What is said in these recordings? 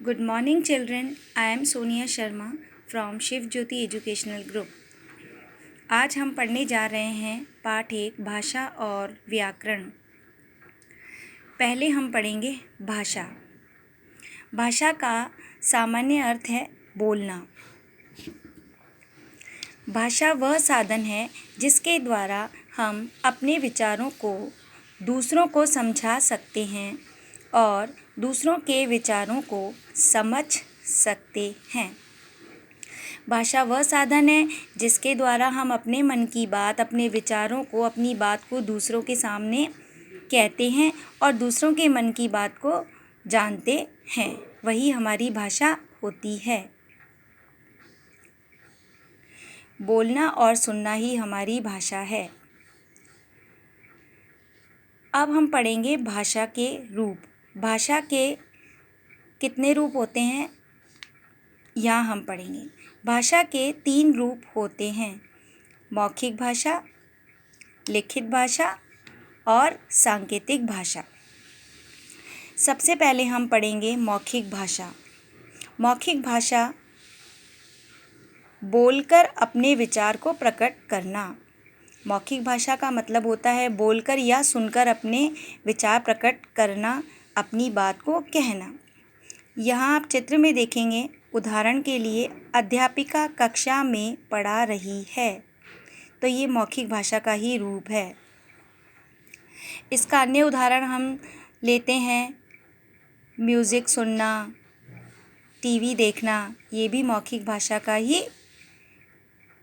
Good morning, children. I am Sonia Sharma from Shiv Jyoti educational group. आज हम पढ़ने जा रहे हैं पाठ 1 भाषा और व्याकरण। पहले हम पढ़ेंगे भाषा। भाषा का सामान्य अर्थ है बोलना। भाषा वह साधन है जिसके द्वारा हम अपने विचारों को दूसरों को समझा सकते हैं और दूसरों के विचारों को समझ सकते हैं। भाषा वह साधन है जिसके द्वारा हम अपने मन की बात, अपने विचारों को, अपनी बात को दूसरों के सामने कहते हैं और दूसरों के मन की बात को जानते हैं। वही हमारी भाषा होती है। बोलना और सुनना ही हमारी भाषा है। अब हम पढ़ेंगे भाषा के रूप। भाषा के कितने रूप होते हैं यहाँ हम पढ़ेंगे। भाषा के 3 रूप होते हैं: मौखिक भाषा, लिखित भाषा और सांकेतिक भाषा। सबसे पहले हम पढ़ेंगे मौखिक भाषा। मौखिक भाषा बोलकर अपने विचार को प्रकट करना। मौखिक भाषा का मतलब होता है बोलकर या सुनकर अपने विचार प्रकट करना, अपनी बात को कहना। यहाँ आप चित्र में देखेंगे, उदाहरण के लिए अध्यापिका कक्षा में पढ़ा रही है, तो ये मौखिक भाषा का ही रूप है। इसका अन्य उदाहरण हम लेते हैं म्यूज़िक सुनना, टीवी देखना, ये भी मौखिक भाषा का ही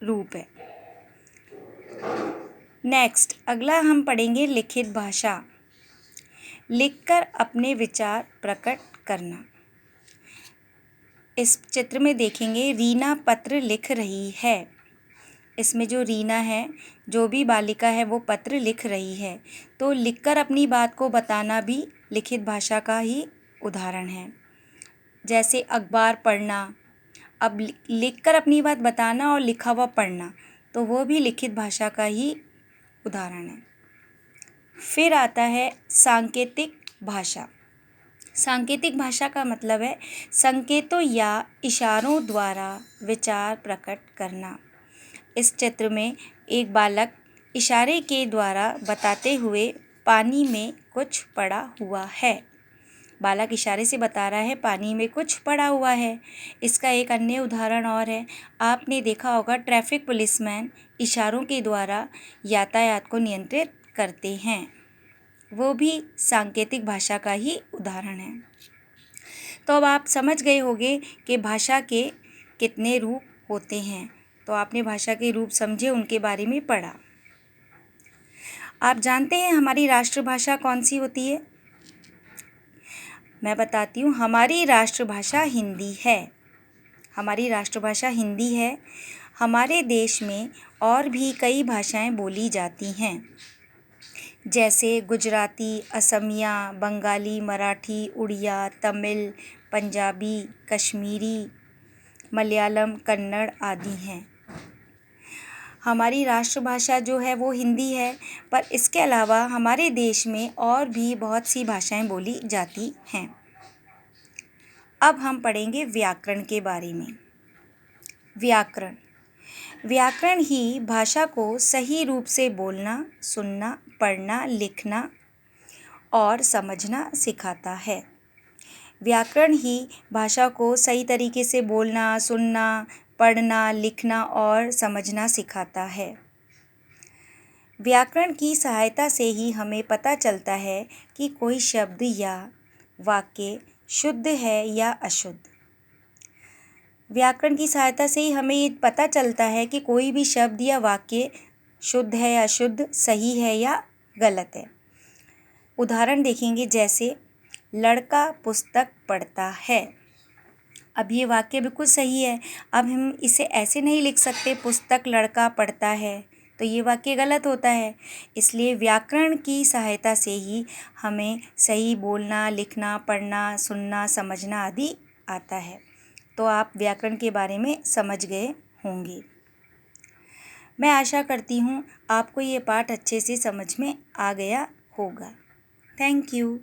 रूप है। नेक्स्ट, अगला हम पढ़ेंगे लिखित भाषा। लिखकर अपने विचार प्रकट करना। इस चित्र में देखेंगे रीना पत्र लिख रही है। इसमें जो रीना है, जो भी बालिका है, वो पत्र लिख रही है। तो लिखकर अपनी बात को बताना भी लिखित भाषा का ही उदाहरण है। जैसे अखबार पढ़ना, अब लिखकर अपनी बात बताना और लिखा हुआ पढ़ना, तो वो भी लिखित भाषा का ही उदाहरण है। फिर आता है सांकेतिक भाषा। सांकेतिक भाषा का मतलब है संकेतों या इशारों द्वारा विचार प्रकट करना। इस चित्र में एक बालक इशारे के द्वारा बताते हुए पानी में कुछ पड़ा हुआ है। बालक इशारे से बता रहा है पानी में कुछ पड़ा हुआ है। इसका एक अन्य उदाहरण और है, आपने देखा होगा ट्रैफिक पुलिसमैन इशारों के द्वारा यातायात को नियंत्रित करते हैं, वो भी सांकेतिक भाषा का ही उदाहरण है। तो अब आप समझ गए होंगे कि भाषा के कितने रूप होते हैं। तो आपने भाषा के रूप समझे, उनके बारे में पढ़ा। आप जानते हैं हमारी राष्ट्रभाषा कौन सी होती है? मैं बताती हूँ, हमारी राष्ट्रभाषा हिंदी है। हमारी राष्ट्रभाषा हिंदी है। हमारे देश में और भी कई भाषाएं बोली जाती हैं, जैसे गुजराती, असमिया, बंगाली, मराठी, उड़िया, तमिल, पंजाबी, कश्मीरी, मलयालम, कन्नड़ आदि हैं। हमारी राष्ट्रभाषा जो है वो हिंदी है, पर इसके अलावा हमारे देश में और भी बहुत सी भाषाएं बोली जाती हैं। अब हम पढ़ेंगे व्याकरण के बारे में। व्याकरण व्याकरण ही भाषा को सही रूप से बोलना, सुनना, पढ़ना, लिखना और समझना सिखाता है। व्याकरण ही भाषा को सही तरीके से बोलना, सुनना, पढ़ना, लिखना और समझना सिखाता है। व्याकरण की सहायता से ही हमें पता चलता है कि कोई शब्द या वाक्य शुद्ध है या अशुद्ध। व्याकरण की सहायता से ही हमें ये पता चलता है कि कोई भी शब्द या वाक्य शुद्ध है या अशुद्ध, सही है या गलत है। उदाहरण देखेंगे, जैसे लड़का पुस्तक पढ़ता है। अब ये वाक्य बिल्कुल सही है। अब हम इसे ऐसे नहीं लिख सकते पुस्तक लड़का पढ़ता है, तो ये वाक्य गलत होता है। इसलिए व्याकरण की सहायता से ही हमें सही बोलना, लिखना, पढ़ना, सुनना, समझना आदि आता है। तो आप व्याकरण के बारे में समझ गए होंगे। मैं आशा करती हूँ आपको ये पाठ अच्छे से समझ में आ गया होगा। Thank you.